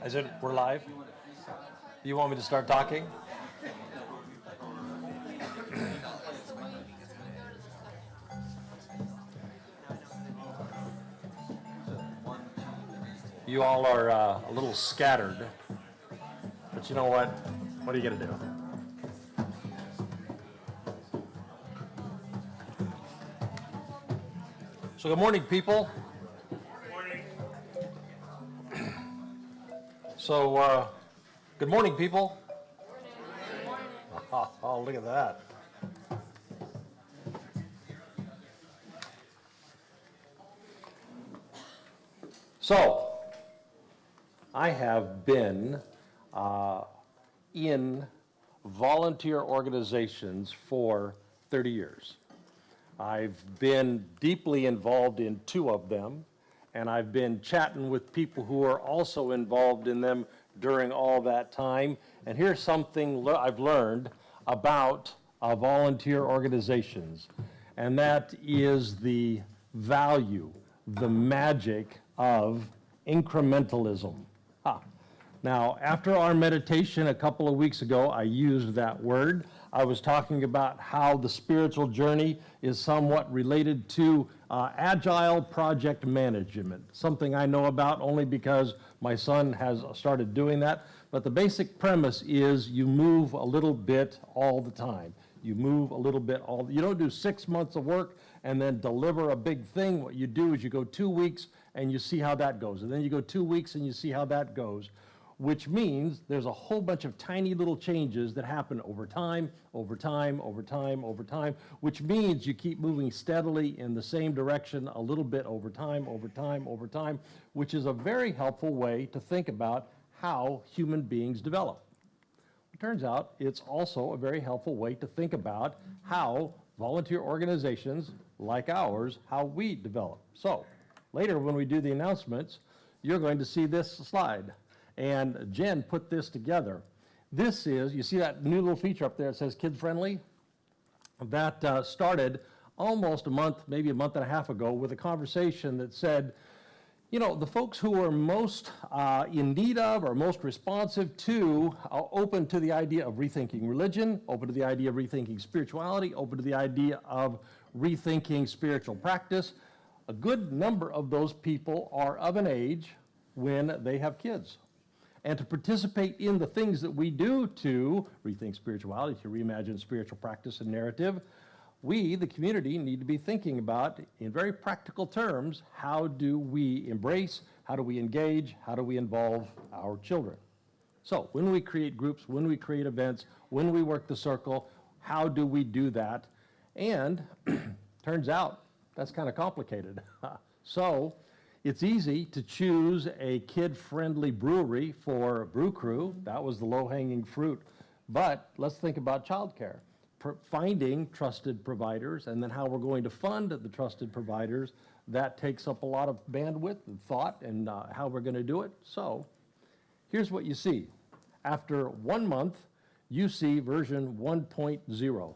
Is it, we're live? You want me to start talking? You all are a little scattered, but you know what? What are you going to do? So good morning, people. Good morning. So, good morning, people. Good morning. Oh, look at that. So, I have been in volunteer organizations for 30 years. I've been deeply involved in 2 of them, and I've been chatting with people who are also involved in them during all that time. And here's something I've learned about volunteer organizations, and that is the value, the magic of incrementalism. Now, after our meditation a couple of weeks ago, I used that word. I was talking about how the spiritual journey is somewhat related to agile project management, something I know about only because my son has started doing that. But the basic premise is you move a little bit all the time. You move a little bit you don't do 6 months of work and then deliver a big thing. What you do is you go 2 weeks and you see how that goes. And then you go 2 weeks and you see how that goes, which means there's a whole bunch of tiny little changes that happen over time, which means you keep moving steadily in the same direction a little bit over time, which is a very helpful way to think about how human beings develop. It turns out it's also a very helpful way to think about how volunteer organizations like ours, how we develop. So later when we do the announcements, you're going to see this slide. And Jen put this together. This is, you see that new little feature up there that says kid-friendly? That started almost a month, maybe a month and a half ago with a conversation that said, you know, the folks who are most in need of or most responsive to, open to the idea of rethinking religion, open to the idea of rethinking spirituality, open to the idea of rethinking spiritual practice. A good number of those people are of an age when they have kids. And to participate in the things that we do to rethink spirituality, to reimagine spiritual practice and narrative, we, the community, need to be thinking about, in very practical terms, how do we embrace, how do we engage, how do we involve our children? So when we create groups, when we create events, when we work the circle, how do we do that? And turns out that's kind of complicated. So it's easy to choose a kid-friendly brewery for Brew Crew. That was the low-hanging fruit. But let's think about childcare. Finding trusted providers and then how we're going to fund the trusted providers, that takes up a lot of bandwidth and thought and how we're going to do it. So here's what you see. After 1 month, you see version 1.0.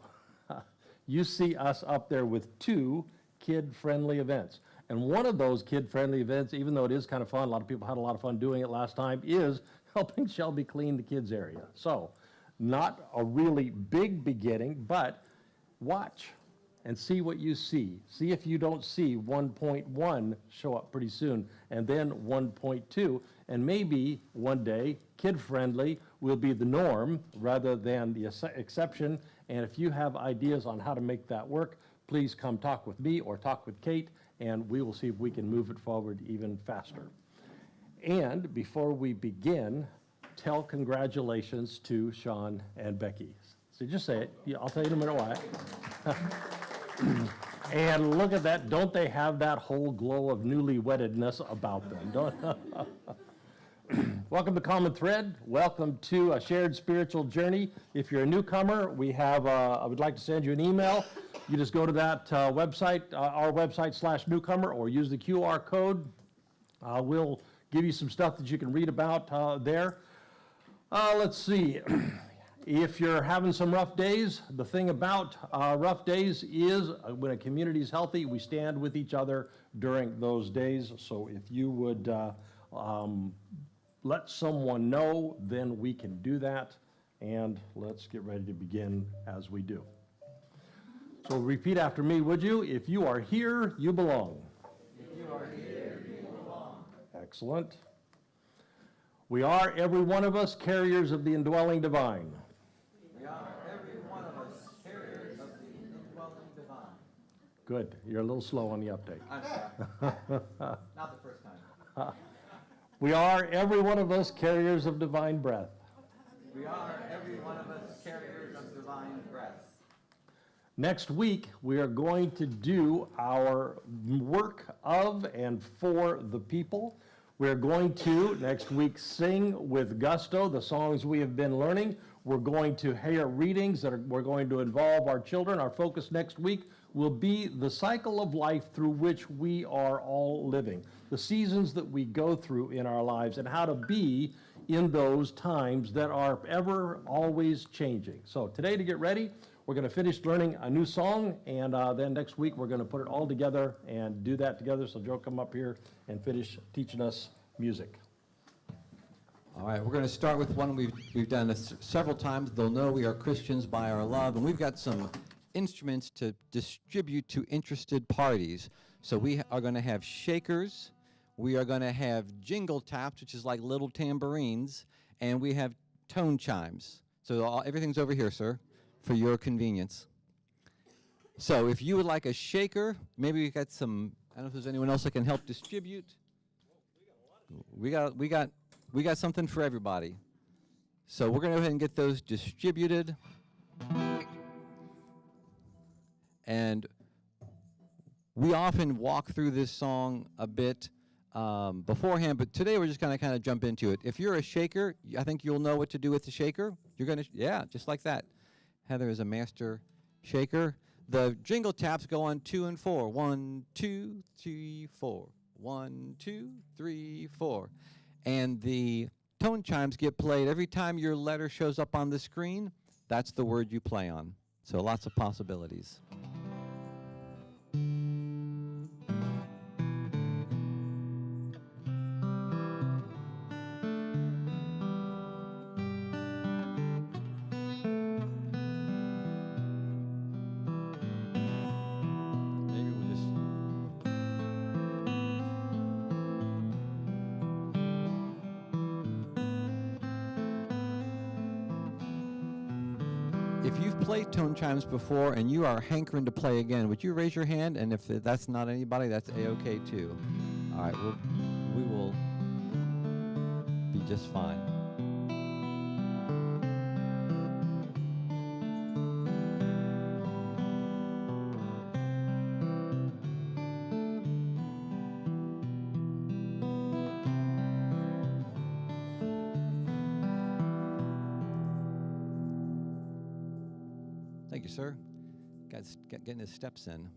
You see us up there with 2 kid-friendly events. And one of those kid-friendly events, even though it is kind of fun, a lot of people had a lot of fun doing it last time, is helping Shelby clean the kids' area. So, not a really big beginning, but watch and see what you see. See if you don't see 1.1 show up pretty soon, and then 1.2, and maybe one day kid-friendly will be the norm rather than the exception. And if you have ideas on how to make that work, please come talk with me or talk with Kate, and we will see if we can move it forward even faster. And before we begin, tell congratulations to Sean and Becky. So just say it. Yeah, I'll tell you in a minute why. And look at that. Don't they have that whole glow of newly-weddedness about them? Welcome to Common Thread. Welcome to a shared spiritual journey. If you're a newcomer, I would like to send you an email. You just go to that website, our website /newcomer, or use the QR code. We'll give you some stuff that you can read about there. Let's see. If you're having some rough days, the thing about rough days is when a community is healthy, we stand with each other during those days. So if you would let someone know, then we can do that. And let's get ready to begin as we do. So repeat after me, would you? If you are here, you belong. If you are here, you belong. Excellent. We are, every one of us, carriers of the indwelling divine. We are, every one of us, carriers of the indwelling divine. Good. You're a little slow on the uptake. I'm sorry. Not the first time. We are, every one of us, carriers of divine breath. We are, every one of us, carriers of divine breath. Next week, we are going to do our work of and for the people. We're going to, next week, sing with gusto the songs we have been learning. We're going to hear readings we're going to involve our children. Our focus next week will be the cycle of life through which we are all living, the seasons that we go through in our lives, and how to be in those times that are ever, always changing. So today, to get ready, we're going to finish learning a new song, and then next week we're going to put it all together and do that together. So Joe, come up here and finish teaching us music. All right, we're going to start with one we've done this several times. They'll know we are Christians by our love, and we've got some instruments to distribute to interested parties. So we are going to have shakers, we are going to have jingle taps, which is like little tambourines, and we have tone chimes. So everything's over here, sir, for your convenience. So if you would like a shaker, maybe we got some, I don't know if there's anyone else that can help distribute. We got something for everybody. So we're going to go ahead and get those distributed. And we often walk through this song a bit beforehand, but today we're just going to kind of jump into it. If you're a shaker, I think you'll know what to do with the shaker. You're going to, yeah, just like that. Heather is a master shaker. The jingle taps go on 2 and 4. 1, 2, 3, 4. 1, 2, 3, 4. And the tone chimes get played every time your letter shows up on the screen. That's the word you play on. So lots of possibilities. If you've played tone chimes before and you are hankering to play again, would you raise your hand? And if that's not anybody, that's A-OK too. All right, we will be just fine. Thank you, sir. Guy's getting his steps in.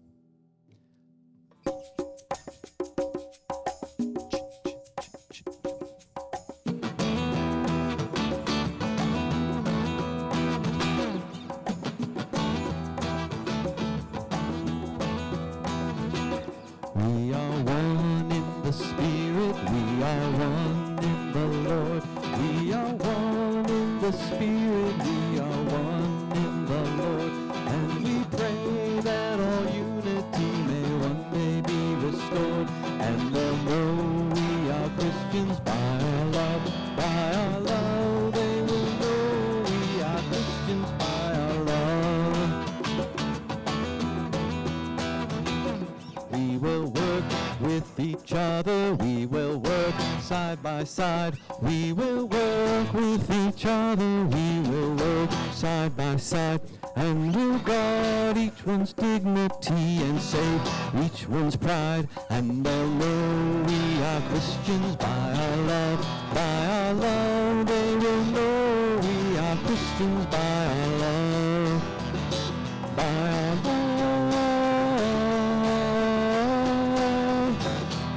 We are one in the Spirit. We are one in the Lord. We are one in the Spirit. We are one in the Lord. And we pray that all unity may one day be restored. And they'll know we are Christians by our love. By our love, they will know we are Christians by our love. We will work with each other. We will work side by side. We will work with each other. We will work side by side. And we'll guard each one's dignity and save each one's pride. And they'll know we are Christians by our love. By our love, they will know we are Christians by our love. By our love.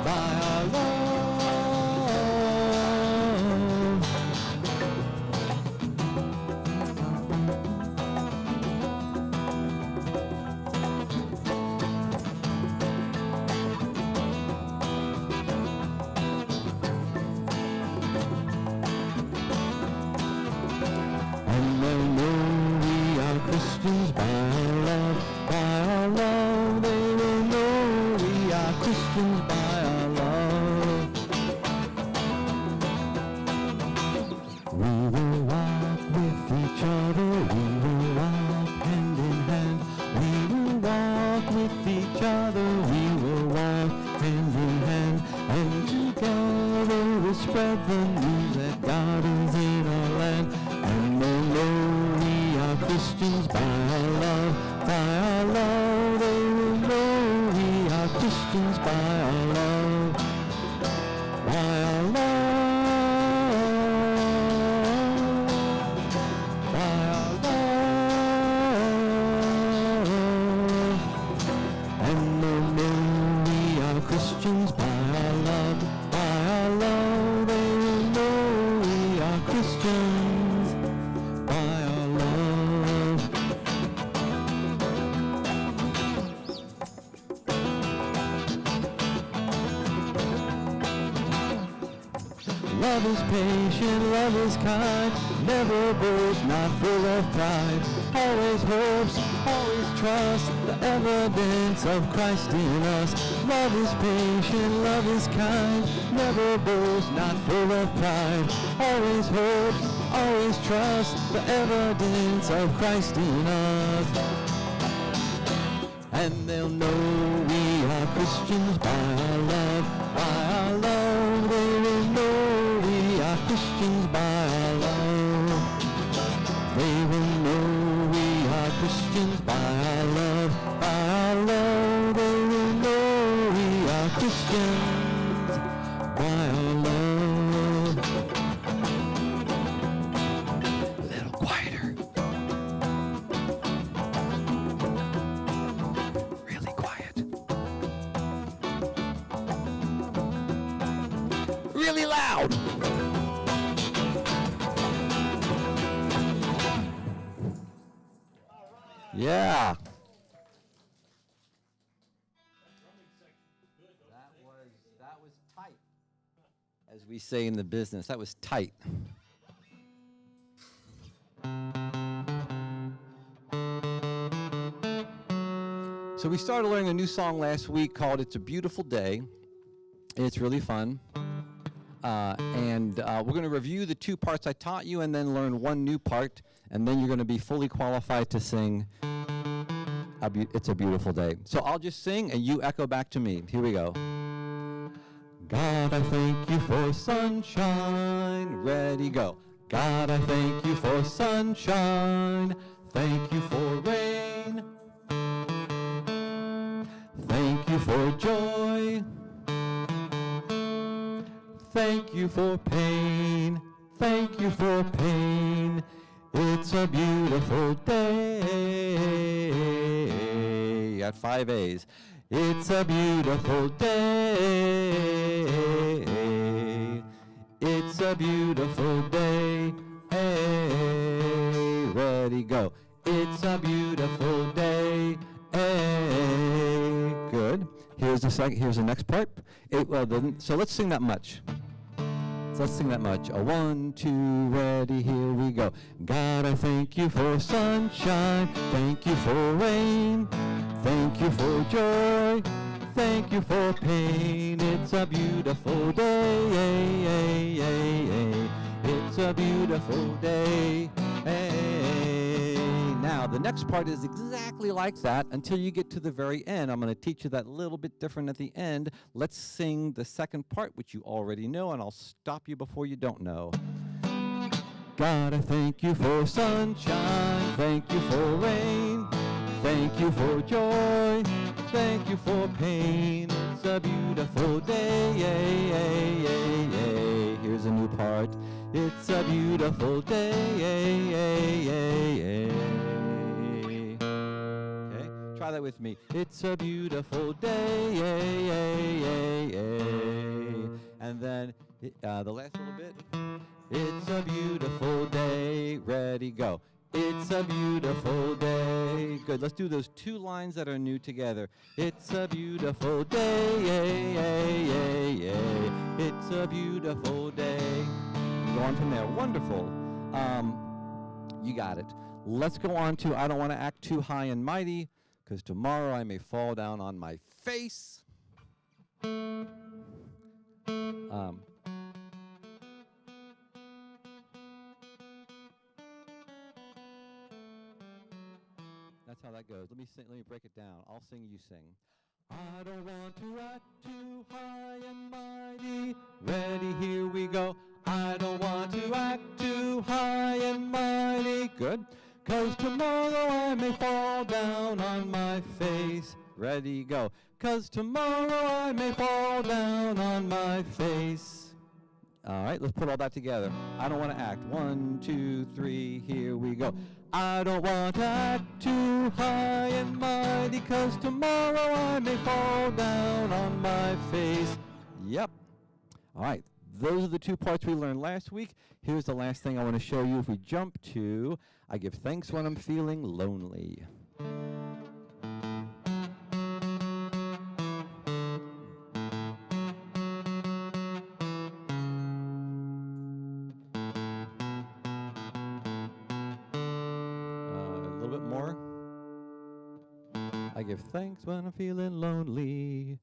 By our love. our love, by our love. They will know we are Christians by our love. We will walk with each other, we will walk hand in hand. We will walk with each other, we will walk hand in hand. And together we'll spread the news that God is in our land. And they'll know we are Christians by our love, by our love. They will know we are Christians by our love, by our love, by our love. And they'll know we are Christians by our love, by our love. They will know we are Christians by our love. Love is patient, love is kind, never boasts, not full of pride, always hopes, always trusts, the evidence of Christ in us. Love is patient, love is kind, never boasts, not full of pride, always hopes, always trusts, the evidence of Christ in us. And they'll know we are Christians by our love, by our love. They will know we are Christians by our love. They will know we are Christians by our love, by our love. They will know we are Christians by our love. A little quieter. Really quiet. Really loud. Yeah. That was tight. As we say in the business, that was tight. So we started learning a new song last week called It's a Beautiful Day. It's really fun. And we're going to review the two parts I taught you and then learn one new part, and then you're going to be fully qualified to sing It's a Beautiful Day. So I'll just sing and you echo back to me. Here we go. God, I thank you for sunshine. Ready, go. God, I thank you for sunshine. Thank you for rain. Thank you for joy. Thank you for pain. Thank you for pain. It's a beautiful day. Got 5 A's. It's a beautiful day. It's a beautiful day. Hey, ready, go. It's a beautiful day. Hey, good. Here's the next part. So let's sing that much. So let's sing that much. 1, 2, ready, here we go. God, I thank you for sunshine. Thank you for rain. Thank you for joy. Thank you for pain. It's a beautiful day. It's a beautiful day. Now, the next part is exactly like that until you get to the very end. I'm going to teach you that a little bit different at the end. Let's sing the second part, which you already know, and I'll stop you before you don't know. God, I thank you for sunshine. Thank you for rain. Thank you for joy. Thank you for pain. It's a beautiful day. Here's a new part. It's a beautiful day. Okay, try that with me. It's a beautiful day. And then the last little bit. It's a beautiful day. Ready, go. It's a beautiful day. Good. Let's do those two lines that are new together. It's a beautiful day. It's a beautiful day. Go on from there. Wonderful. You got it. Let's go on to I don't want to act too high and mighty, because tomorrow I may fall down on my face. That's how that goes. Let me break it down. I'll sing, you sing. I don't want to act too high and mighty. Ready, here we go. I don't want to act too high and mighty. Good. 'Cause tomorrow I may fall down on my face. Ready, go. 'Cause tomorrow I may fall down on my face. All right, let's put all that together. I don't want to act. 1, 2, 3, here we go. I don't want to act too high and mighty, 'cause tomorrow I may fall down on my face. Yep. All right, those are the 2 parts we learned last week. Here's the last thing I want to show you. If we jump to, I give thanks when I'm feeling lonely. I give thanks when I'm feeling lonely.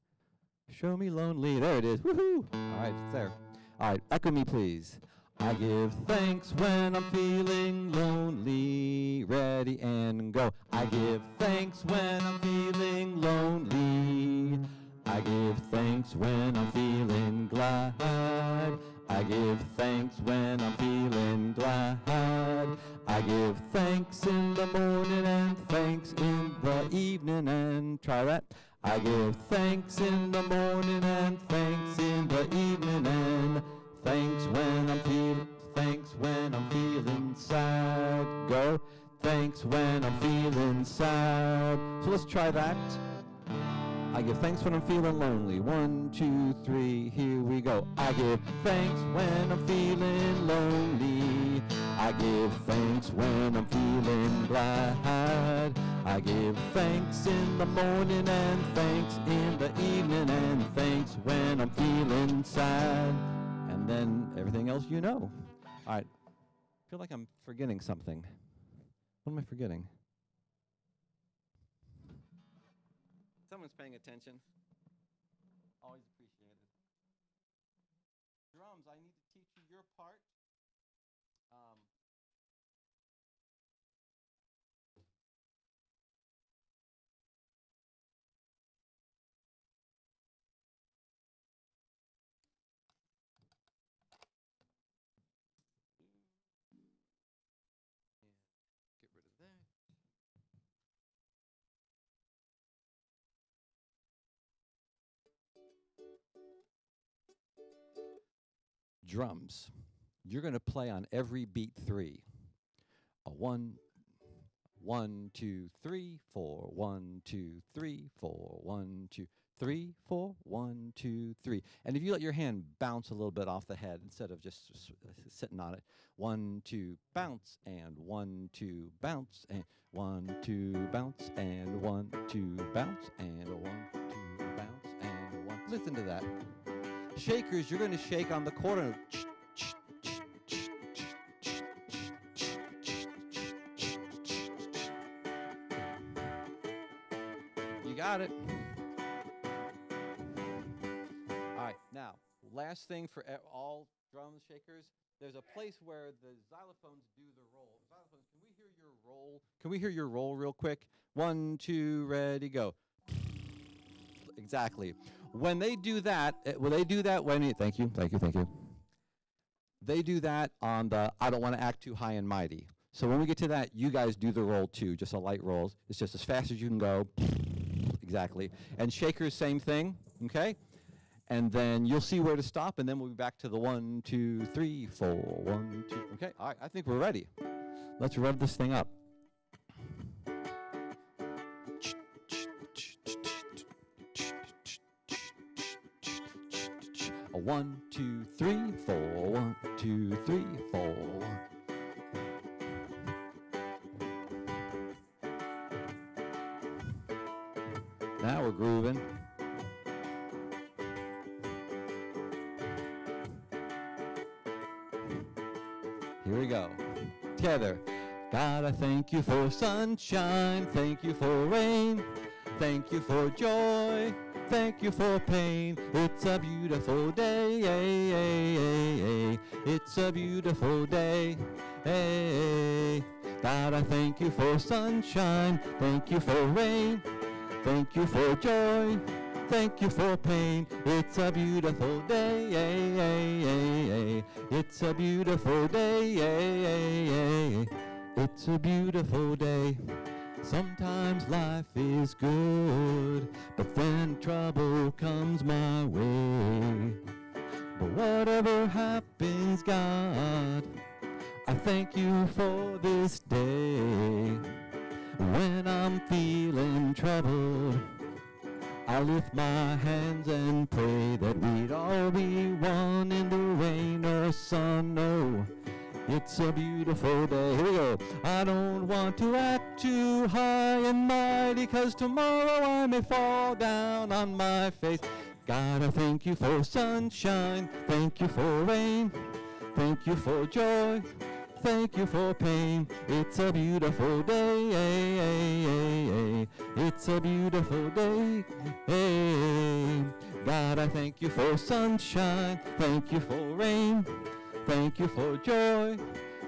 Show me lonely. There it is. Woohoo! All right, it's there. All right, echo me, please. I give thanks when I'm feeling lonely. Ready and go. I give thanks when I'm feeling lonely. I give thanks when I'm feeling glad. I give thanks when I'm feeling glad. I give thanks in the morning and thanks in the evening, and try that. I give thanks in the morning and thanks in the evening, and thanks when I'm feeling sad. Go. Thanks when I'm feeling sad. So let's try that. I give thanks when I'm feeling lonely. 1, 2, 3, here we go. I give thanks when I'm feeling lonely. I give thanks when I'm feeling glad. I give thanks in the morning and thanks in the evening, and thanks when I'm feeling sad. And then everything else you know. All right. I feel like I'm forgetting something. What am I forgetting? Someone's paying attention. Always appreciated. Drums, I need to teach you your part. Get rid of that. Drums. You're going to play on every beat 3. A 1, 1, 2, 3, 4, 1, 2, 3, 4, 1, 2, 3, 4, 1, 2, 3. And if you let your hand bounce a little bit off the head instead of just sitting on it, 1, 2, bounce, and 1, 2, bounce, and 1, 2, bounce, and 1, 2, bounce, and 1, 2, bounce, and 1. Listen to that. Shakers, you're going to shake on the quarter. You got it. All right, now, last thing for all drum shakers, there's a place where the xylophones do the roll. Xylophones, can we hear your roll? Can we hear your roll real quick? 1, 2, ready, go. Exactly. When they do that, thank you. They do that on the I don't want to act too high and mighty. So when we get to that, you guys do the roll too, just a light roll. It's just as fast as you can go. Exactly. And shakers, same thing, okay? And then you'll see where to stop, and then we'll be back to the 1, 2, 3, 4, 1, 2. Okay, all right, I think we're ready. Let's rev this thing up. A 1, 2, 3, 4, 1, 2, 3, 4. Now we're grooving. Here we go. Together. God, I thank you for sunshine, thank you for rain, thank you for joy, thank you for pain. It's a beautiful day, it's a beautiful day. God, I thank you for sunshine, thank you for rain, thank you for joy, thank you for pain. It's a beautiful day, it's a beautiful day, it's a beautiful day. Sometimes life is good, but then trouble comes my way. But whatever happens, God, I thank you for this day. When I'm feeling troubled, I lift my hands and pray that we'd all be one in the rain or sun. Oh, it's a beautiful day. Here we go. I don't want to act too high and mighty, 'cause tomorrow I may fall down on my face. God, I thank you for sunshine, thank you for rain, thank you for joy, thank you for pain. It's a beautiful day, it's a beautiful day. God, I thank you for sunshine, thank you for rain, thank you for joy,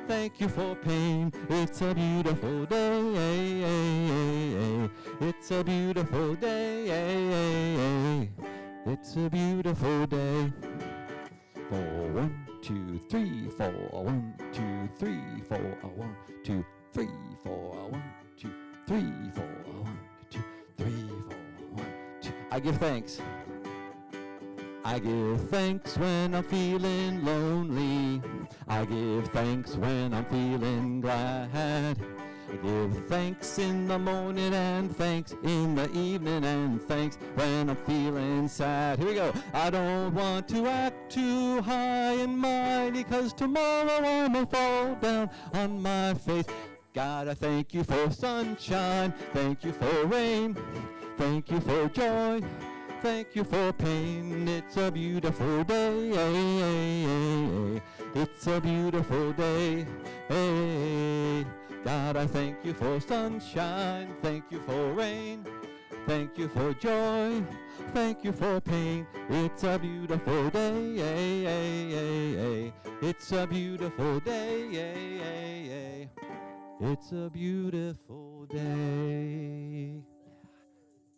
thank you for pain. It's a beautiful day, it's a beautiful day, it's a beautiful day. 4, 1, 2, 3, 4, 1, 2, 3, 4, 1, 2, 3, 4, 1, 2, 3, 4, 1, 2, 3, 4, 1, 2. I give thanks. I give thanks when I'm feeling lonely. I give thanks when I'm feeling glad. I give thanks in the morning and thanks in the evening and thanks when I'm feeling sad. Here we go. I don't want to act too high and mighty, 'cause tomorrow I may fall down on my face. God, I thank you for sunshine, thank you for rain, thank you for joy, thank you for pain. It's a beautiful day, it's a beautiful day. God, I thank you for sunshine, thank you for rain, thank you for joy, thank you for pain. It's a beautiful day, it's a beautiful day, it's a beautiful day.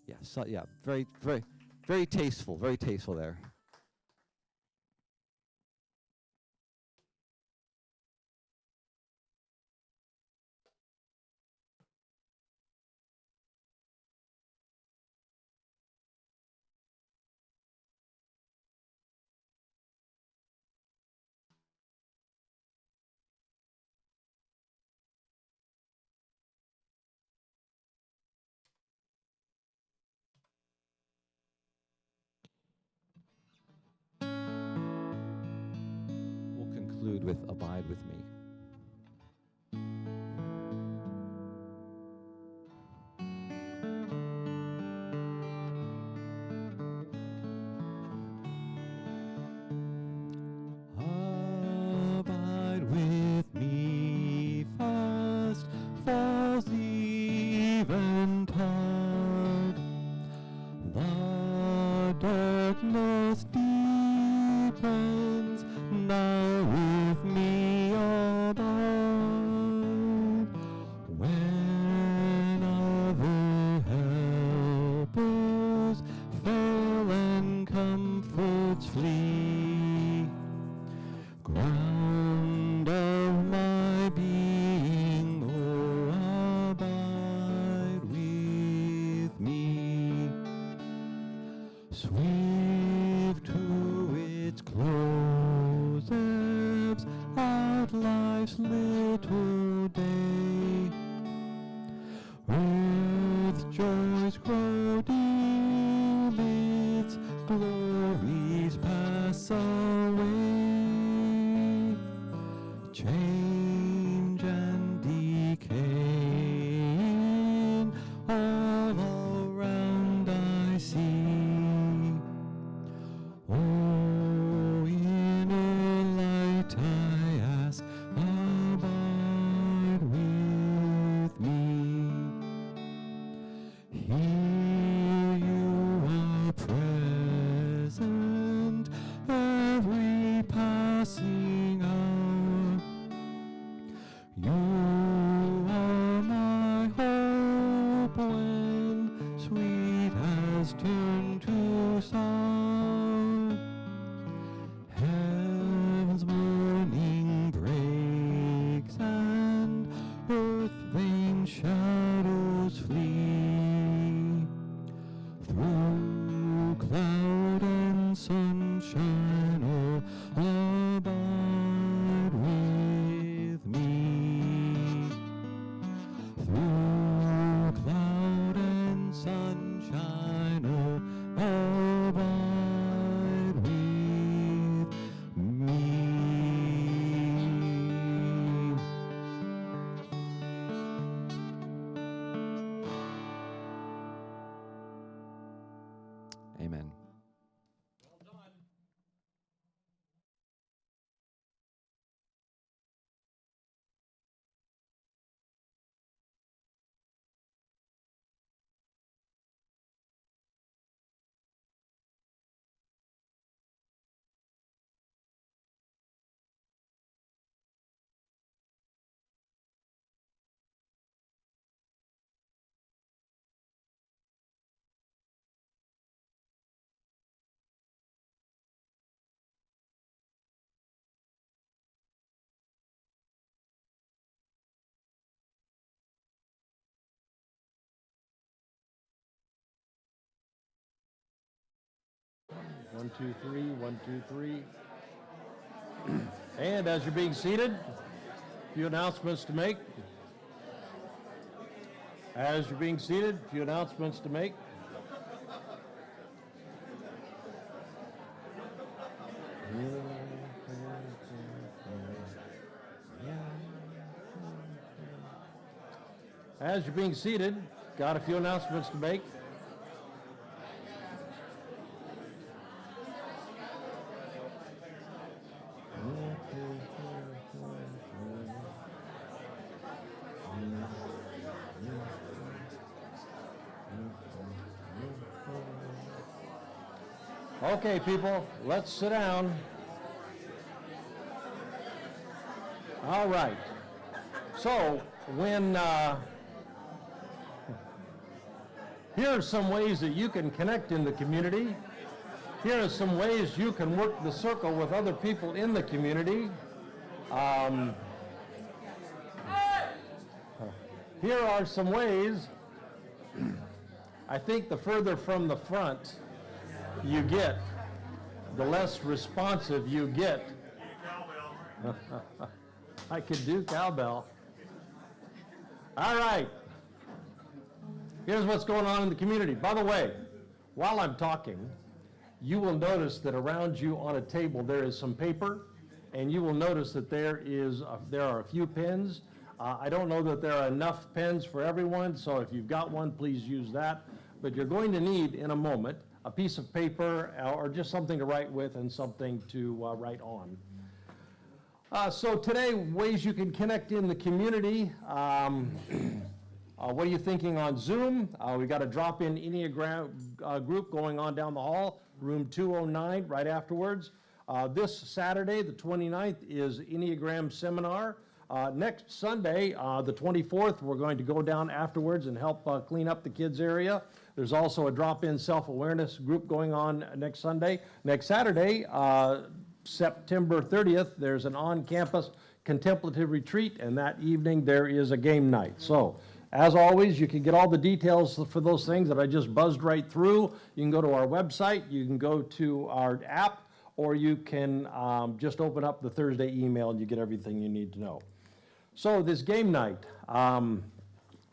Yeah, so, yeah, very, very, very tasteful there. We'll conclude with Abide With Me. Abide with me, fast falls eventide. The darkness deepens, now with me abide. When other helpers fail and comforts flee, ground of my being, oh, abide with me. Swift to its close ebbs out life's little day. Earth's joys grow dim, its glories pass away. Change and decay all around I see. Oh, inner light I ask, abide with Here you are present, every passing hour. You are my hope when sweet has turned to sour. Heaven's morning breaks and earth vain shadows flee. Through cloud and sunshine, oh, abide with me. Through cloud and sunshine, oh, abide with me. Amen. One, two, three, 1, 2, 3. And as you're being seated, a few announcements to make. As you're being seated, a few announcements to make. As you're being seated, got a few announcements to make. Okay, people, let's sit down. All right. So, here are some ways that you can connect in the community. Here are some ways you can work the circle with other people in the community. Here are some ways. I think the further from the front you get, the less responsive you get. I could do cowbell. All right. Here's what's going on in the community. By the way, while I'm talking, you will notice that around you on a table there is some paper, and you will notice that there are a few pens. I don't know that there are enough pens for everyone, so if you've got one, please use that. But you're going to need, in a moment, a piece of paper or just something to write with and something to write on. So today, ways you can connect in the community. What are you thinking on Zoom? We got a drop-in Enneagram group going on down the hall, room 209, right afterwards. This Saturday, the 29th, is Enneagram seminar. Next Sunday, the 24th, we're going to go down afterwards and help clean up the kids' area. There's also a drop-in self-awareness group going on next Sunday. Next Saturday, September 30th, there's an on-campus contemplative retreat, and that evening there is a game night. So, as always, you can get all the details for those things that I just buzzed right through. You can go to our website, you can go to our app, or you can just open up the Thursday email and you get everything you need to know. So this game night,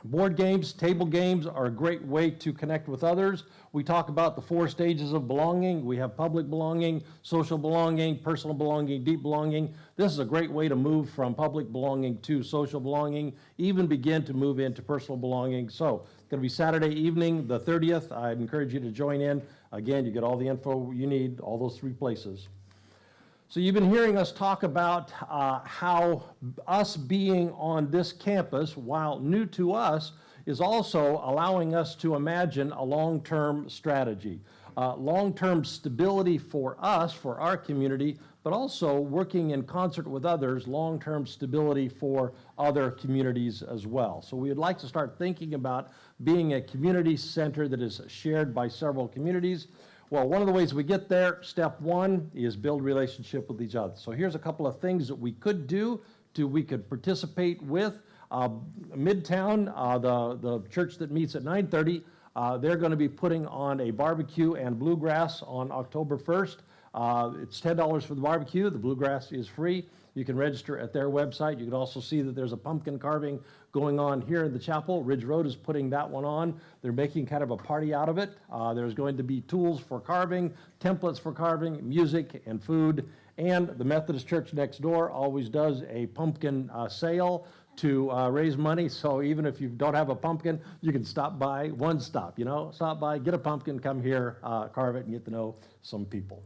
board games, table games are a great way to connect with others. We talk about the 4 stages of belonging. We have public belonging, social belonging, personal belonging, deep belonging. This is a great way to move from public belonging to social belonging, even begin to move into personal belonging. So it's going to be Saturday evening, the 30th. I'd encourage you to join in. Again, you get all the info you need, all those 3 places. So you've been hearing us talk about how us being on this campus, while new to us, is also allowing us to imagine a long-term strategy. Long-term stability for us, for our community, but also working in concert with others, long-term stability for other communities as well. So we would like to start thinking about being a community center that is shared by several communities. Well, one of the ways we get there, step one, is build relationship with each other. So here's a couple of things that we could do we could participate with. Midtown, the church that meets at 9:30, they're going to be putting on a barbecue and bluegrass on October 1st. It's $10 for the barbecue. The bluegrass is free. You can register at their website. You can also see that there's a pumpkin carving going on here in the chapel. Ridge Road is putting that one on. They're making kind of a party out of it. There's going to be tools for carving, templates for carving, music, and food. And the Methodist Church next door always does a pumpkin sale to raise money. So even if you don't have a pumpkin, you can stop by, one stop, stop by, get a pumpkin, come here, carve it, and get to know some people.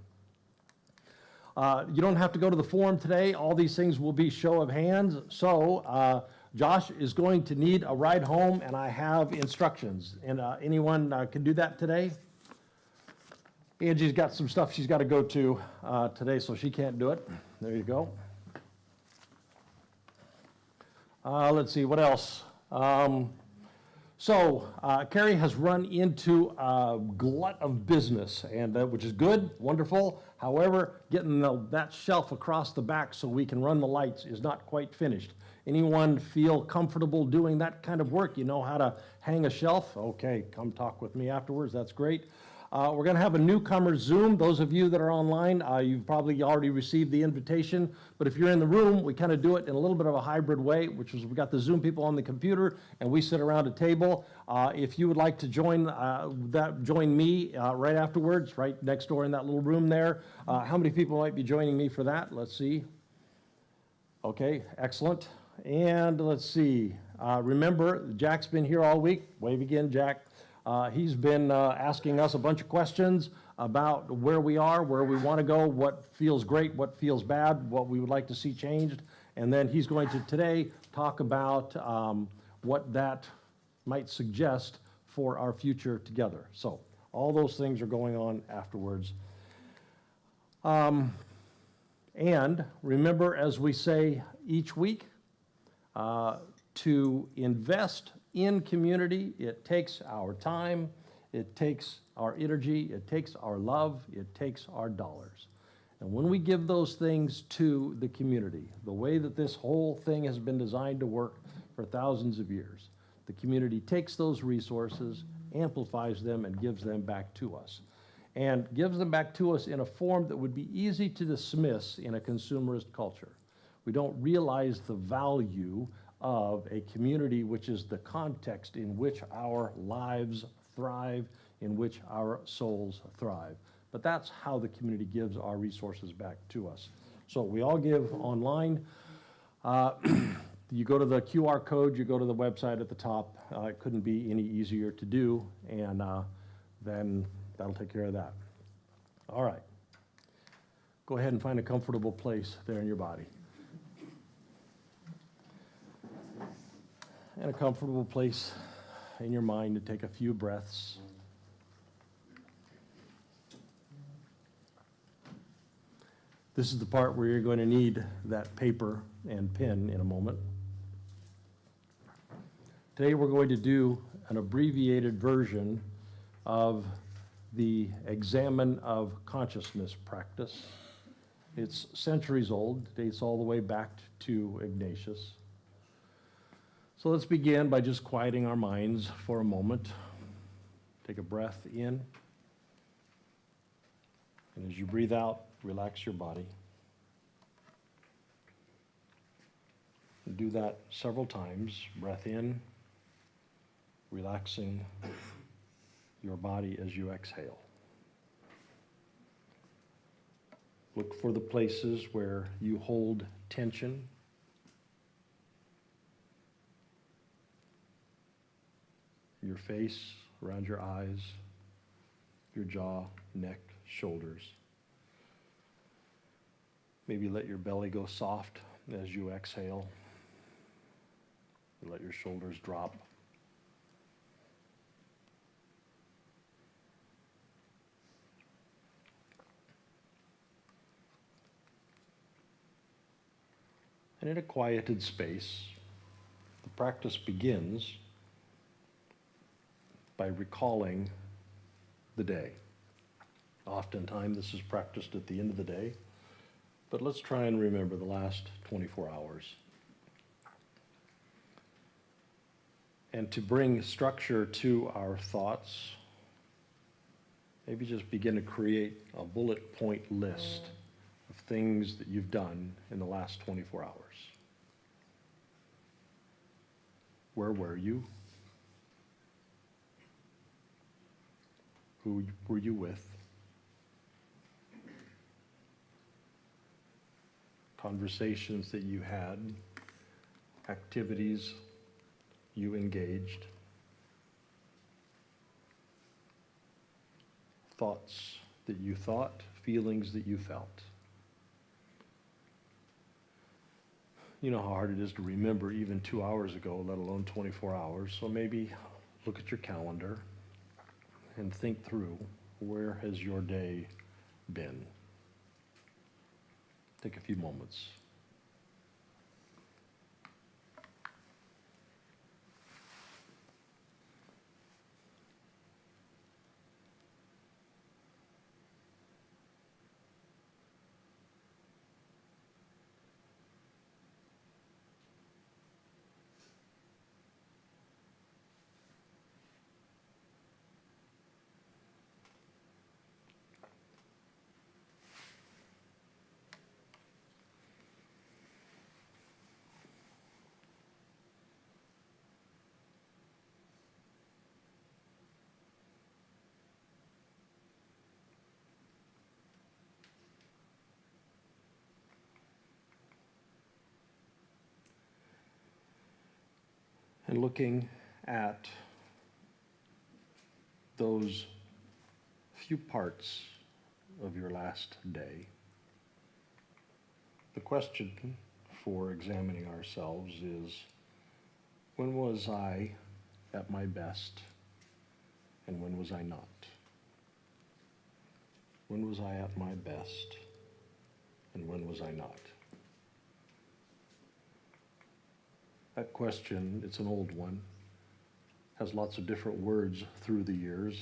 You don't have to go to the forum today. All these things will be show of hands. So Josh is going to need a ride home, and I have instructions. And anyone can do that today? Angie's got some stuff she's got to go to today, so she can't do it. There you go. Let's see, what else? Carrie has run into a glut of business, and which is good, wonderful. However, getting that shelf across the back so we can run the lights is not quite finished. Anyone feel comfortable doing that kind of work? You know how to hang a shelf? Okay, come talk with me afterwards. That's great. We're going to have a newcomer Zoom. Those of you that are online, you've probably already received the invitation. But if you're in the room, we kind of do it in a little bit of a hybrid way, which is we got the Zoom people on the computer, and we sit around a table. If you would like to join me right afterwards, right next door in that little room there. How many people might be joining me for that? Let's see. Okay, excellent. And let's see. Remember, Jack's been here all week. Wave again, Jack. He's been asking us a bunch of questions about where we are, where we want to go, what feels great, what feels bad, what we would like to see changed. And then he's going to today talk about what that might suggest for our future together. So all those things are going on afterwards. And remember, as we say each week, to invest in community, it takes our time, it takes our energy, it takes our love, it takes our dollars. And when we give those things to the community, the way that this whole thing has been designed to work for thousands of years, the community takes those resources, amplifies them, and gives them back to us. And gives them back to us in a form that would be easy to dismiss in a consumerist culture. We don't realize the value of a community which is the context in which our lives thrive, in which our souls thrive. But that's how the community gives our resources back to us. So we all give online. You go to the QR code, you go to the website at the top. It couldn't be any easier to do, and then that'll take care of that. All right. Go ahead and find a comfortable place there in your body. And a comfortable place in your mind to take a few breaths. This is the part where you're going to need that paper and pen in a moment. Today we're going to do an abbreviated version of the Examine of Consciousness practice. It's centuries old, dates all the way back to Ignatius. So let's begin by just quieting our minds for a moment. Take a breath in. And as you breathe out, relax your body. And do that several times. Breath in, relaxing your body as you exhale. Look for the places where you hold tension. Your face, around your eyes, your jaw, neck, shoulders. Maybe let your belly go soft as you exhale. Let your shoulders drop. And in a quieted space, the practice begins by recalling the day. Oftentimes, this is practiced at the end of the day, but let's try and remember the last 24 hours. And to bring structure to our thoughts, maybe just begin to create a bullet point list of things that you've done in the last 24 hours. Where were you? Who were you with? Conversations that you had, activities you engaged, thoughts that you thought, feelings that you felt. You know how hard it is to remember even 2 hours ago, let alone 24 hours. So maybe look at your calendar and think through, where has your day been? Take a few moments. And looking at those few parts of your last day, the question for examining ourselves is, when was I at my best and when was I not? When was I at my best and when was I not? That question, it's an old one, has lots of different words through the years.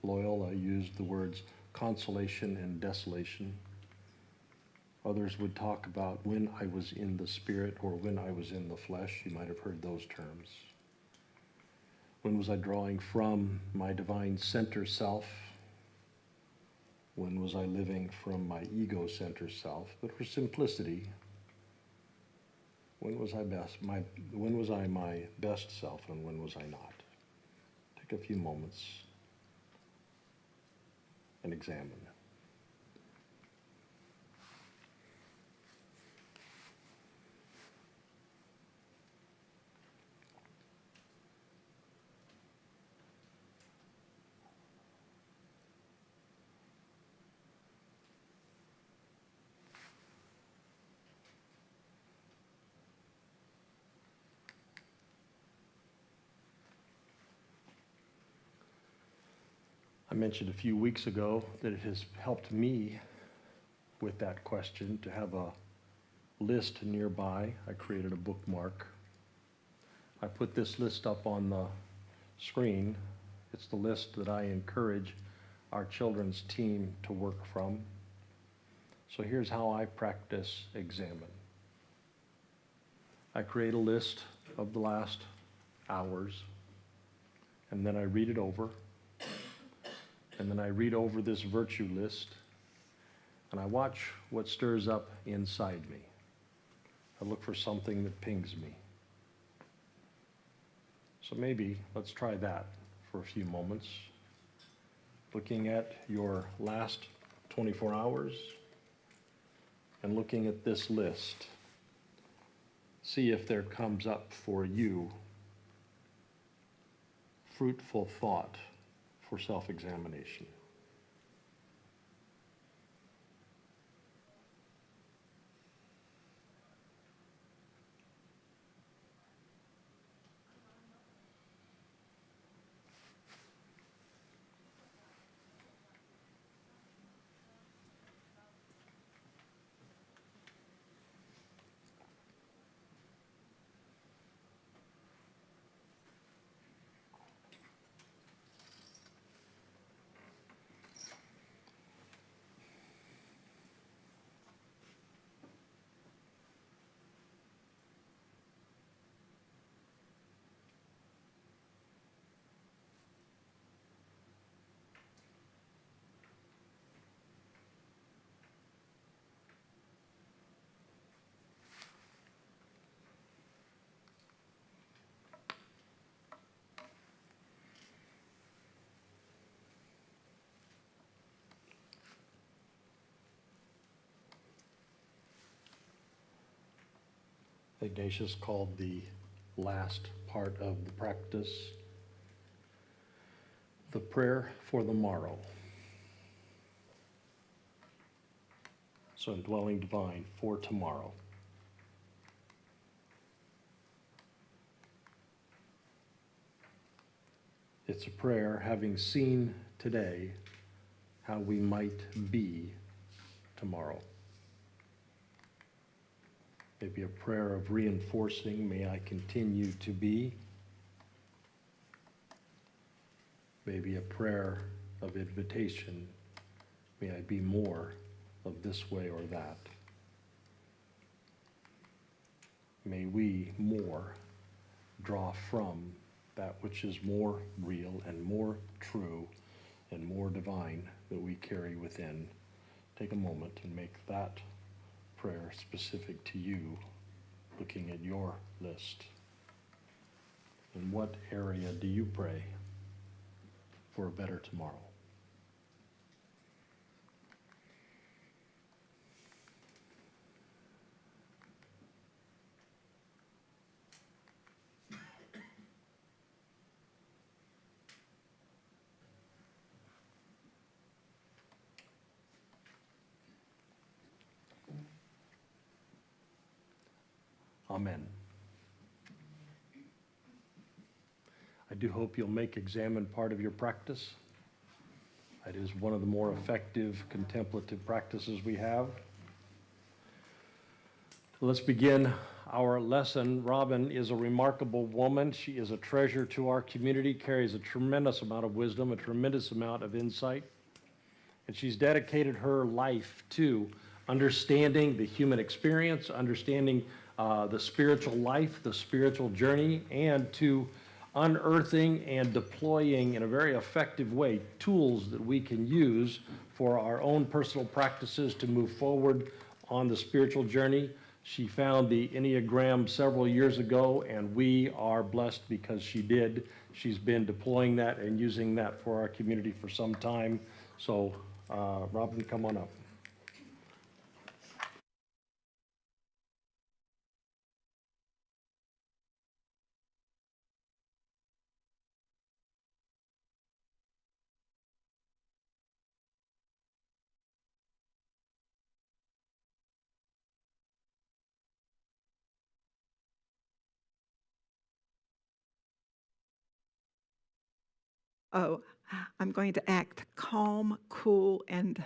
Loyola used the words consolation and desolation. Others would talk about when I was in the spirit or when I was in the flesh. You might have heard those terms. When was I drawing from my divine center self? When was I living from my ego center self? But for simplicity, when was I my best self and when was I not? Take a few moments and examine. I mentioned a few weeks ago that it has helped me with that question to have a list nearby. I created a bookmark. I put this list up on the screen. It's the list that I encourage our children's team to work from. So here's how I practice examine. I create a list of the last hours, and then I read it over. And then I read over this virtue list, and I watch what stirs up inside me. I look for something that pings me. So maybe let's try that for a few moments. Looking at your last 24 hours and looking at this list. See if there comes up for you fruitful thought for self-examination. Ignatius called the last part of the practice the prayer for the morrow. So indwelling divine for tomorrow. It's a prayer having seen today how we might be tomorrow. Maybe a prayer of reinforcing, may I continue to be. Maybe a prayer of invitation, may I be more of this way or that. May we more draw from that which is more real and more true and more divine that we carry within. Take a moment and make that prayer specific to you, looking at your list. In what area do you pray for a better tomorrow? Amen. I do hope you'll make examine part of your practice. It is one of the more effective contemplative practices we have. Let's begin our lesson. Robin is a remarkable woman. She is a treasure to our community, carries a tremendous amount of wisdom, a tremendous amount of insight. And she's dedicated her life to understanding the human experience, understanding the spiritual life, the spiritual journey, and to unearthing and deploying in a very effective way tools that we can use for our own personal practices to move forward on the spiritual journey. She found the Enneagram several years ago, and we are blessed because she did. She's been deploying that and using that for our community for some time. So, Robin, come on up. Oh, I'm going to act calm, cool, and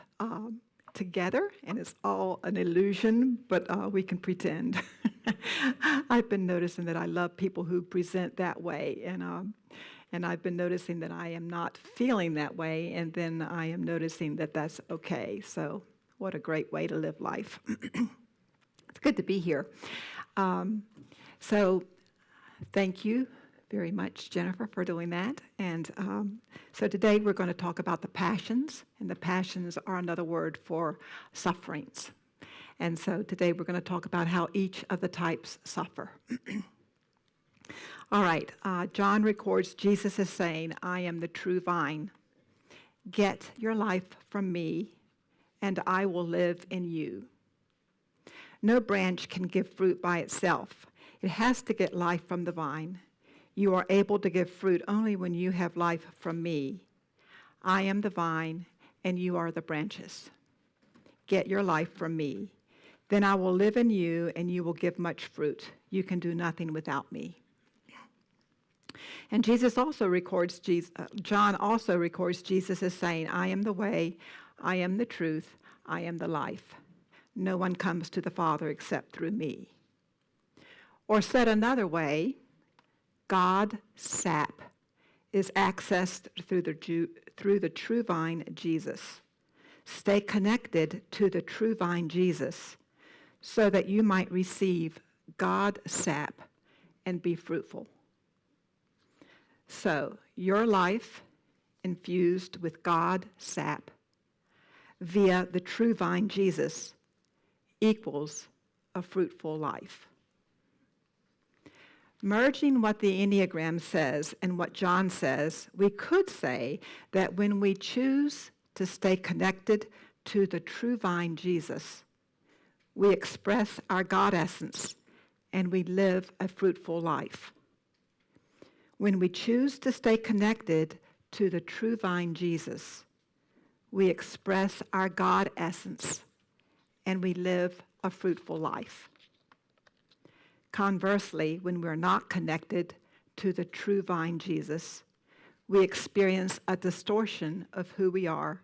together, and it's all an illusion, but we can pretend. I've been noticing that I love people who present that way, and I've been noticing that I am not feeling that way, and then I am noticing that that's okay. So what a great way to live life. It's good to be here. So thank you very much, Jennifer, for doing that. And so today we're going to talk about the passions, and the passions are another word for sufferings. And so today we're going to talk about how each of the types suffer. All right, John records Jesus as saying, "I am the true vine. Get your life from me, and I will live in you." No branch can give fruit by itself. It has to get life from the vine. You are able to give fruit only when you have life from me. I am the vine, and you are the branches. Get your life from me. Then I will live in you, and you will give much fruit. You can do nothing without me. And John also records Jesus as saying, "I am the way, I am the truth, I am the life. No one comes to the Father except through me." Or said another way, God, sap, is accessed through the true vine, Jesus. Stay connected to the true vine, Jesus, so that you might receive God, sap, and be fruitful. So, your life infused with God, sap, via the true vine, Jesus, equals a fruitful life. Merging what the Enneagram says and what John says, we could say that when we choose to stay connected to the true vine, Jesus, we express our God essence and we live a fruitful life. When we choose to stay connected to the true vine, Jesus, we express our God essence, and we live a fruitful life. Conversely, when we're not connected to the true vine, Jesus, we experience a distortion of who we are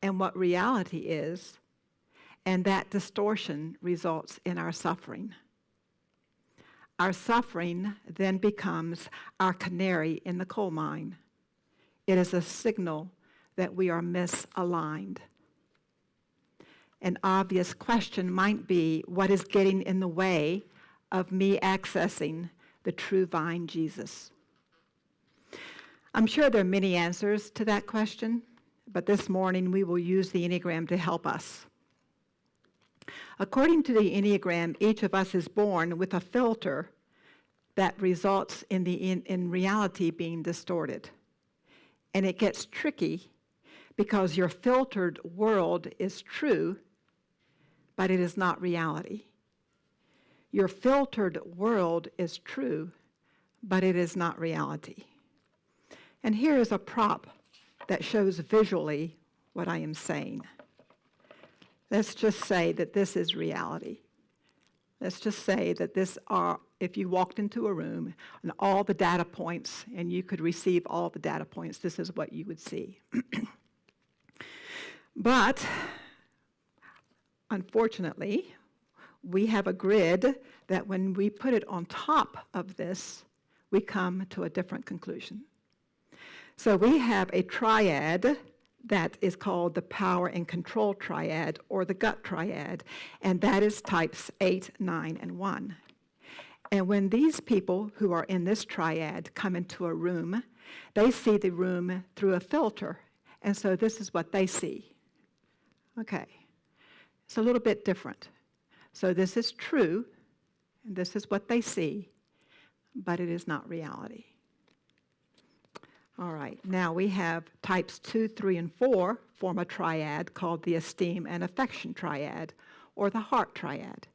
and what reality is, and that distortion results in our suffering. Our suffering then becomes our canary in the coal mine. It is a signal that we are misaligned. An obvious question might be, what is getting in the way of me accessing the true vine, Jesus? I'm sure there are many answers to that question, but this morning we will use the Enneagram to help us. According to the Enneagram, each of us is born with a filter that results in reality being distorted. And it gets tricky because your filtered world is true, but it is not reality. Your filtered world is true, but it is not reality. And here is a prop that shows visually what I am saying. Let's just say that this is reality. Let's just say that if you walked into a room and all the data points, and you could receive all the data points, this is what you would see. But, unfortunately, we have a grid that when we put it on top of this, we come to a different conclusion. So we have a triad that is called the power and control triad, or the gut triad, and that is types 8, 9, and 1. And when these people who are in this triad come into a room, they see the room through a filter, and so this is what they see. Okay, it's a little bit different. So this is true, and this is what they see, but it is not reality. All right, now we have types 2, 3, and 4 form a triad called the esteem and affection triad, or the heart triad.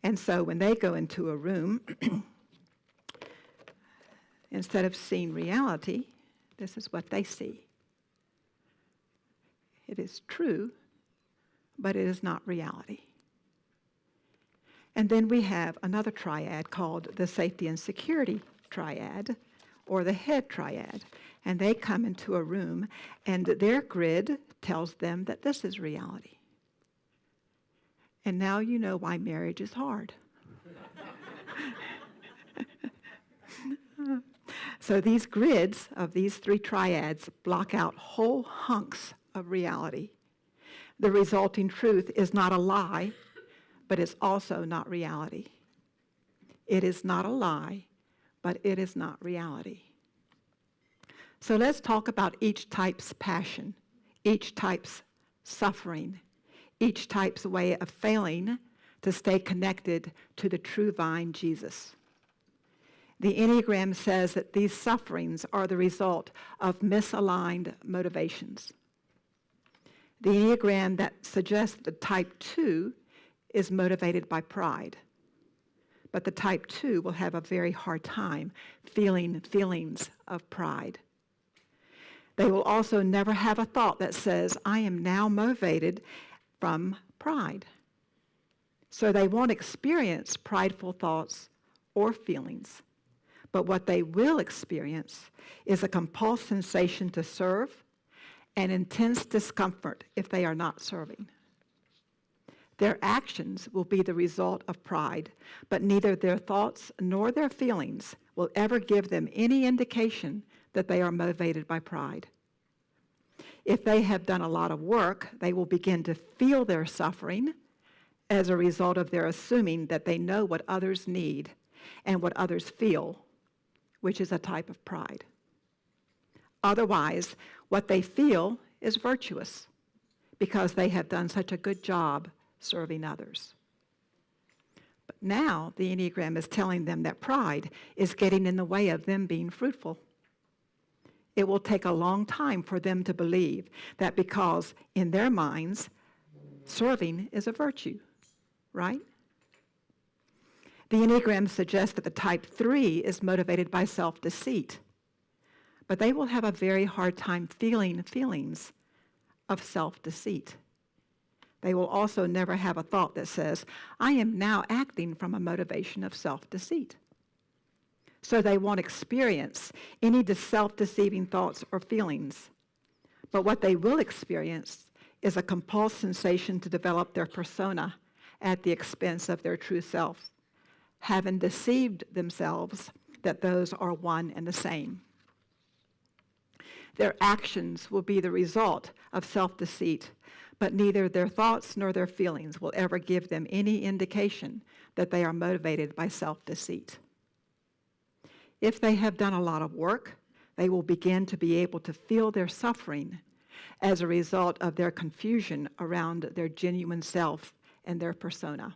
And so when they go into a room, instead of seeing reality, this is what they see. It is true, but it is not reality. And then we have another triad called the safety and security triad, or the head triad. And they come into a room, and their grid tells them that this is reality. And now you know why marriage is hard. So these grids of these three triads block out whole hunks of reality. The resulting truth is not a lie, but it's also not reality. It is not a lie, but it is not reality. So let's talk about each type's passion, each type's suffering, each type's way of failing to stay connected to the true vine, Jesus. The Enneagram says that these sufferings are the result of misaligned motivations. The Enneagram that suggests that type 2 is motivated by pride. But the type 2 will have a very hard time feeling feelings of pride. They will also never have a thought that says, I am now motivated from pride. So they won't experience prideful thoughts or feelings. But what they will experience is a compulsive sensation to serve and intense discomfort if they are not serving. Their actions will be the result of pride, but neither their thoughts nor their feelings will ever give them any indication that they are motivated by pride. If they have done a lot of work, they will begin to feel their suffering as a result of their assuming that they know what others need and what others feel, which is a type of pride. Otherwise, what they feel is virtuous because they have done such a good job serving others. But now the Enneagram is telling them that pride is getting in the way of them being fruitful. It will take a long time for them to believe that because in their minds, serving is a virtue, right? The Enneagram suggests that the type 3 is motivated by self-deceit, but they will have a very hard time feeling feelings of self-deceit. They will also never have a thought that says, I am now acting from a motivation of self-deceit. So they won't experience any self-deceiving thoughts or feelings. But what they will experience is a compulsive sensation to develop their persona at the expense of their true self, having deceived themselves that those are one and the same. Their actions will be the result of self-deceit, but neither their thoughts nor their feelings will ever give them any indication that they are motivated by self-deceit. If they have done a lot of work, they will begin to be able to feel their suffering as a result of their confusion around their genuine self and their persona.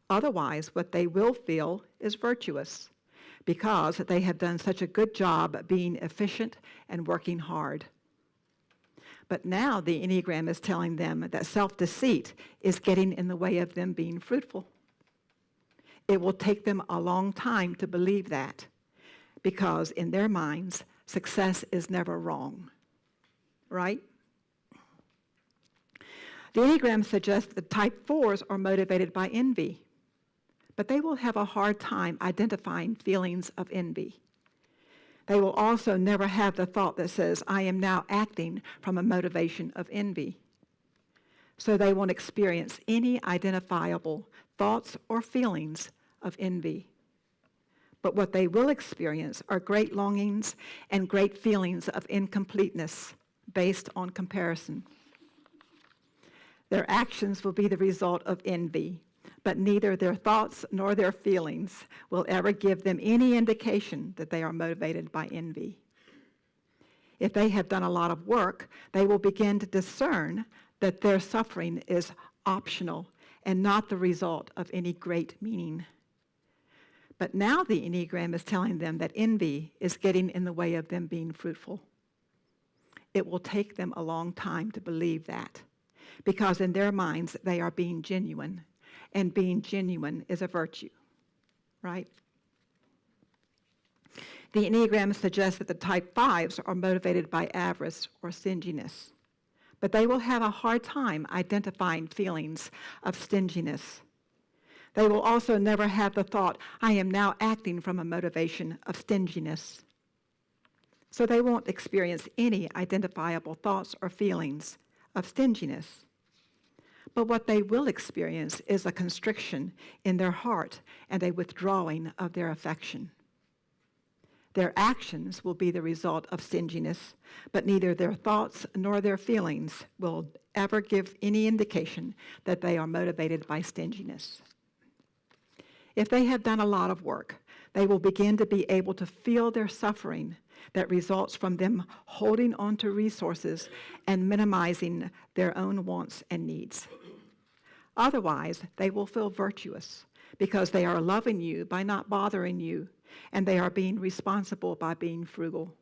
Otherwise, what they will feel is virtuous because they have done such a good job being efficient and working hard. But now the Enneagram is telling them that self-deceit is getting in the way of them being fruitful. It will take them a long time to believe that because in their minds, success is never wrong, right? The Enneagram suggests that type 4s are motivated by envy, but they will have a hard time identifying feelings of envy. They will also never have the thought that says, I am now acting from a motivation of envy. So they won't experience any identifiable thoughts or feelings of envy. But what they will experience are great longings and great feelings of incompleteness based on comparison. Their actions will be the result of envy, but neither their thoughts nor their feelings will ever give them any indication that they are motivated by envy. If they have done a lot of work, they will begin to discern that their suffering is optional and not the result of any great meaning. But now the Enneagram is telling them that envy is getting in the way of them being fruitful. It will take them a long time to believe that, because in their minds they are being genuine, and being genuine is a virtue, right? The Enneagram suggests that the type 5s are motivated by avarice or stinginess, but they will have a hard time identifying feelings of stinginess. They will also never have the thought, I am now acting from a motivation of stinginess. So they won't experience any identifiable thoughts or feelings of stinginess. But what they will experience is a constriction in their heart and a withdrawing of their affection. Their actions will be the result of stinginess, but neither their thoughts nor their feelings will ever give any indication that they are motivated by stinginess. If they have done a lot of work, they will begin to be able to feel their suffering that results from them holding on to resources and minimizing their own wants and needs. Otherwise, they will feel virtuous because they are loving you by not bothering you, and they are being responsible by being frugal.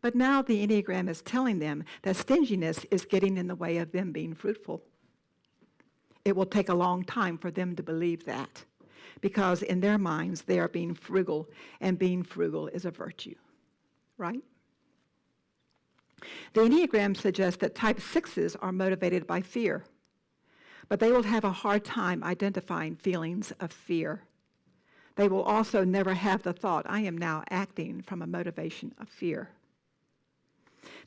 But now the Enneagram is telling them that stinginess is getting in the way of them being fruitful. It will take a long time for them to believe that, because in their minds they are being frugal, and being frugal is a virtue, right? The Enneagram suggests that type 6s are motivated by fear, but they will have a hard time identifying feelings of fear. They will also never have the thought, I am now acting from a motivation of fear.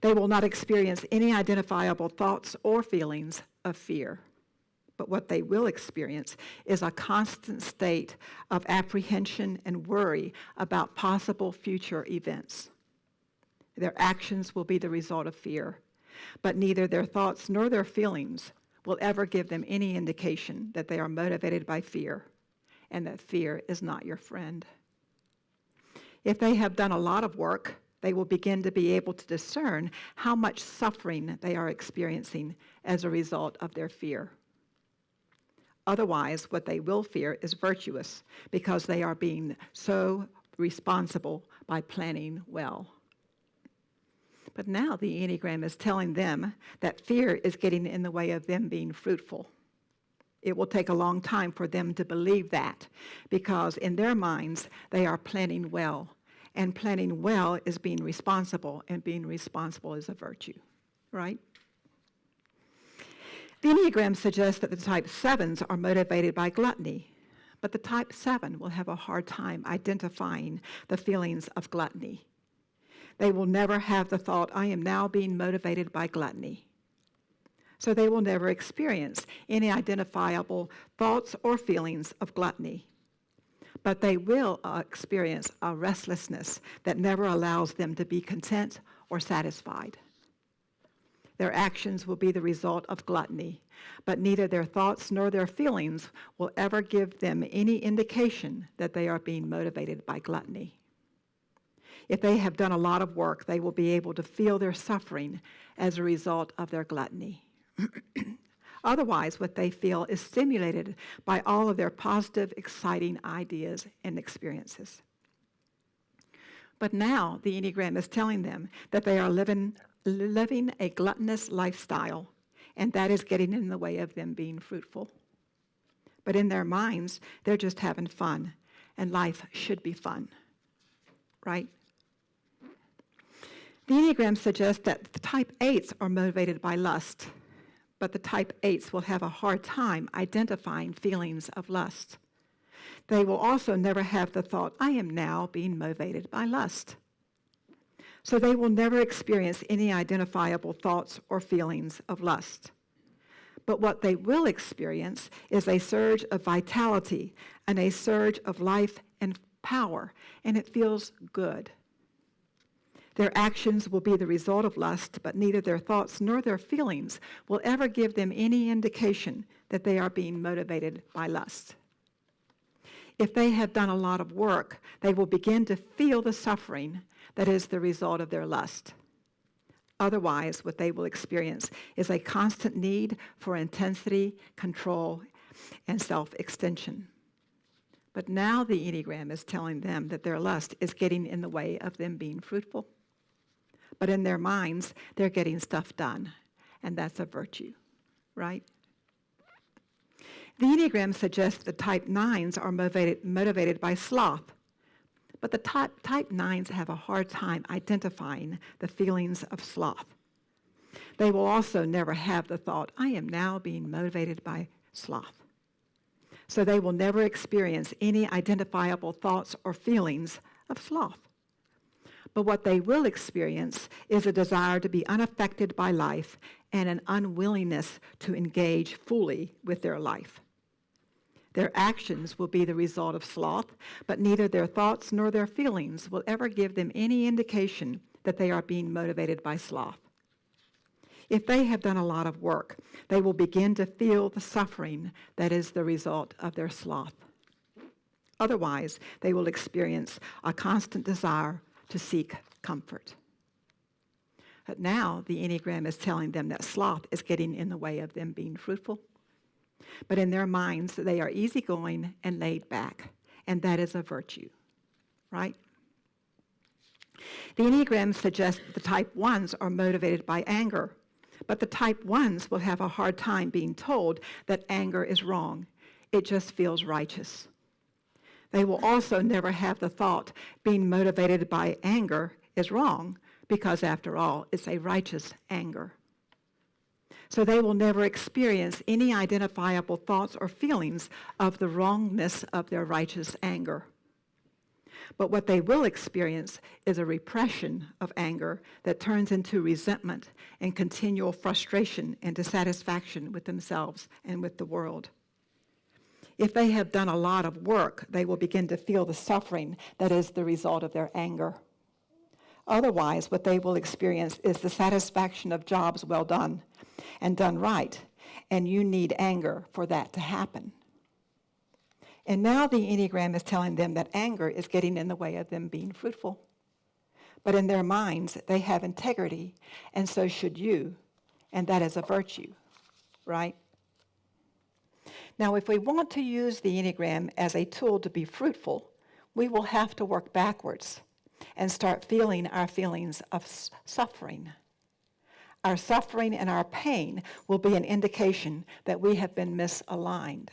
They will not experience any identifiable thoughts or feelings of fear. But what they will experience is a constant state of apprehension and worry about possible future events. Their actions will be the result of fear, but neither their thoughts nor their feelings will ever give them any indication that they are motivated by fear, and that fear is not your friend. If they have done a lot of work, they will begin to be able to discern how much suffering they are experiencing as a result of their fear. Otherwise, what they will fear is virtuous because they are being so responsible by planning well. But now the Enneagram is telling them that fear is getting in the way of them being fruitful. It will take a long time for them to believe that, because in their minds, they are planning well. And planning well is being responsible, and being responsible is a virtue, right? The Enneagram suggests that the type 7s are motivated by gluttony, but the type 7 will have a hard time identifying the feelings of gluttony. They will never have the thought, I am now being motivated by gluttony. So they will never experience any identifiable thoughts or feelings of gluttony. But they will experience a restlessness that never allows them to be content or satisfied. Their actions will be the result of gluttony, but neither their thoughts nor their feelings will ever give them any indication that they are being motivated by gluttony. If they have done a lot of work, they will be able to feel their suffering as a result of their gluttony. Otherwise, what they feel is stimulated by all of their positive, exciting ideas and experiences. But now the Enneagram is telling them that they are living a gluttonous lifestyle, and that is getting in the way of them being fruitful. But in their minds, they're just having fun, and life should be fun, right? The Enneagram suggests that the type 8s are motivated by lust, but the type 8s will have a hard time identifying feelings of lust. They will also never have the thought, I am now being motivated by lust. So they will never experience any identifiable thoughts or feelings of lust. But what they will experience is a surge of vitality and a surge of life and power, and it feels good. Their actions will be the result of lust, but neither their thoughts nor their feelings will ever give them any indication that they are being motivated by lust. If they have done a lot of work, they will begin to feel the suffering that is the result of their lust. Otherwise, what they will experience is a constant need for intensity, control, and self-extension. But now the Enneagram is telling them that their lust is getting in the way of them being fruitful. But in their minds, they're getting stuff done, and that's a virtue, right? The Enneagram suggests the type 9s are motivated by sloth, but the type 9s have a hard time identifying the feelings of sloth. They will also never have the thought, I am now being motivated by sloth. So they will never experience any identifiable thoughts or feelings of sloth. But what they will experience is a desire to be unaffected by life and an unwillingness to engage fully with their life. Their actions will be the result of sloth, but neither their thoughts nor their feelings will ever give them any indication that they are being motivated by sloth. If they have done a lot of work, they will begin to feel the suffering that is the result of their sloth. Otherwise, they will experience a constant desire to seek comfort. But now the Enneagram is telling them that sloth is getting in the way of them being fruitful. But in their minds, they are easygoing and laid back, and that is a virtue, right? The Enneagram suggests that the type 1s are motivated by anger, but the type 1s will have a hard time being told that anger is wrong. It just feels righteous. They will also never have the thought being motivated by anger is wrong, because after all, it's a righteous anger. So they will never experience any identifiable thoughts or feelings of the wrongness of their righteous anger. But what they will experience is a repression of anger that turns into resentment and continual frustration and dissatisfaction with themselves and with the world. If they have done a lot of work, they will begin to feel the suffering that is the result of their anger. Otherwise, what they will experience is the satisfaction of jobs well done and done right, and you need anger for that to happen. And now the Enneagram is telling them that anger is getting in the way of them being fruitful. But in their minds, they have integrity, and so should you, and that is a virtue, right? Now, if we want to use the Enneagram as a tool to be fruitful, we will have to work backwards and start feeling our feelings of suffering. Our suffering and our pain will be an indication that we have been misaligned.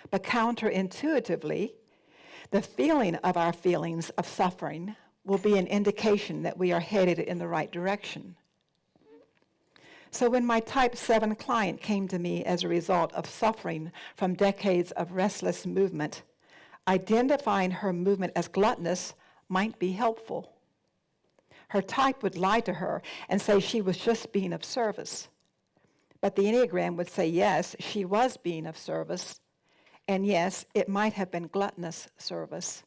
But counterintuitively, the feeling of our feelings of suffering will be an indication that we are headed in the right direction. So when my type 7 client came to me as a result of suffering from decades of restless movement, identifying her movement as gluttonous might be helpful. Her type would lie to her and say she was just being of service. But the Enneagram would say, yes, she was being of service, and yes, it might have been gluttonous service.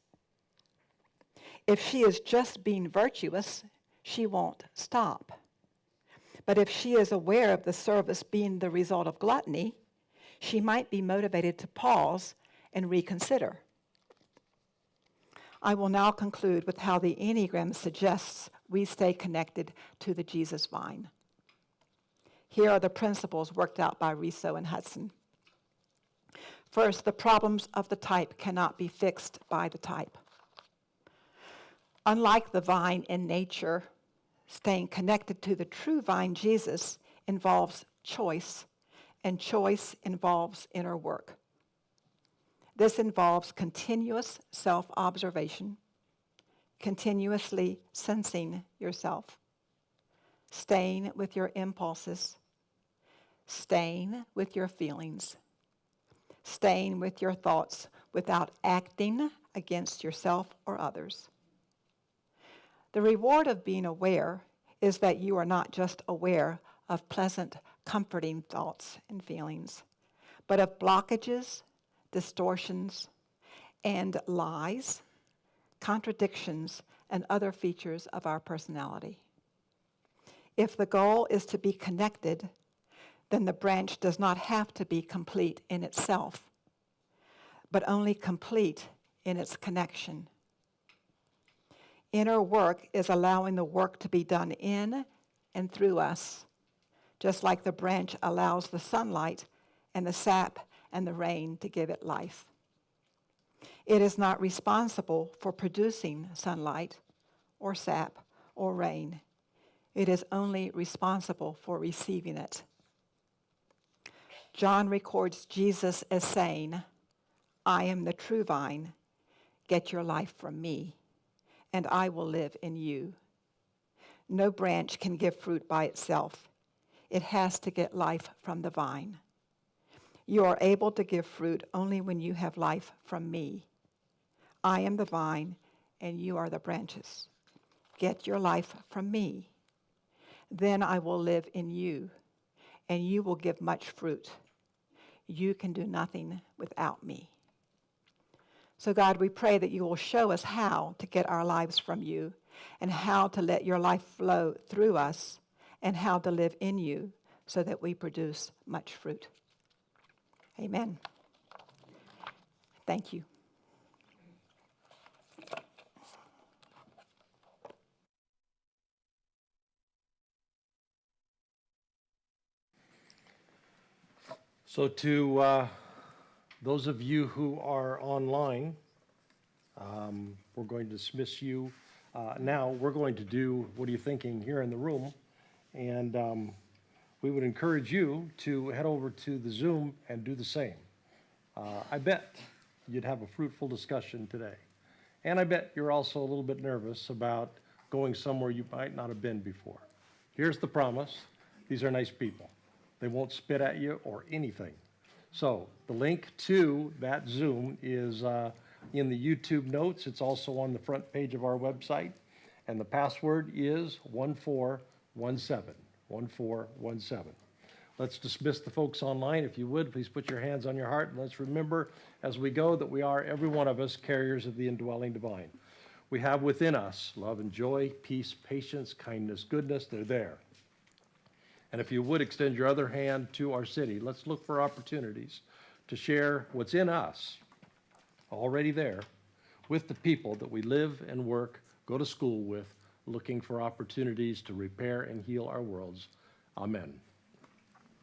If she is just being virtuous, she won't stop. But if she is aware of the service being the result of gluttony, she might be motivated to pause and reconsider. I will now conclude with how the Enneagram suggests we stay connected to the Jesus vine. Here are the principles worked out by Riso and Hudson. First, the problems of the type cannot be fixed by the type. Unlike the vine in nature, staying connected to the true vine, Jesus, involves choice, and choice involves inner work. This involves continuous self-observation, continuously sensing yourself, staying with your impulses, staying with your feelings, staying with your thoughts without acting against yourself or others. The reward of being aware is that you are not just aware of pleasant, comforting thoughts and feelings, but of blockages, distortions, and lies, contradictions, and other features of our personality. If the goal is to be connected, then the branch does not have to be complete in itself, but only complete in its connection. Inner work is allowing the work to be done in and through us, just like the branch allows the sunlight and the sap and the rain to give it life. It is not responsible for producing sunlight or sap or rain. It is only responsible for receiving it. John records Jesus as saying, "I am the true vine. Get your life from me, and I will live in you." No branch can give fruit by itself. It has to get life from the vine. You are able to give fruit only when you have life from me. I am the vine, and you are the branches. Get your life from me. Then I will live in you, and you will give much fruit. You can do nothing without me. So God, we pray that you will show us how to get our lives from you, and how to let your life flow through us, and how to live in you so that we produce much fruit. Amen. Thank you. So to those of you who are online, we're going to dismiss you. Now we're going to do, what are you thinking, here in the room? And we would encourage you to head over to the Zoom and do the same. I bet you'd have a fruitful discussion today. And I bet you're also a little bit nervous about going somewhere you might not have been before. Here's the promise. These are nice people. They won't spit at you or anything. So the link to that Zoom is in the YouTube notes. It's also on the front page of our website. And the password is 1417, 1417. Let's dismiss the folks online. If you would, please put your hands on your heart. And let's remember as we go that we are, every one of us, carriers of the indwelling divine. We have within us love and joy, peace, patience, kindness, goodness. They're there. And if you would extend your other hand to our city, let's look for opportunities to share what's in us, already there, with the people that we live and work, go to school with, looking for opportunities to repair and heal our worlds. Amen.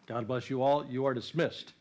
God bless you all. You are dismissed.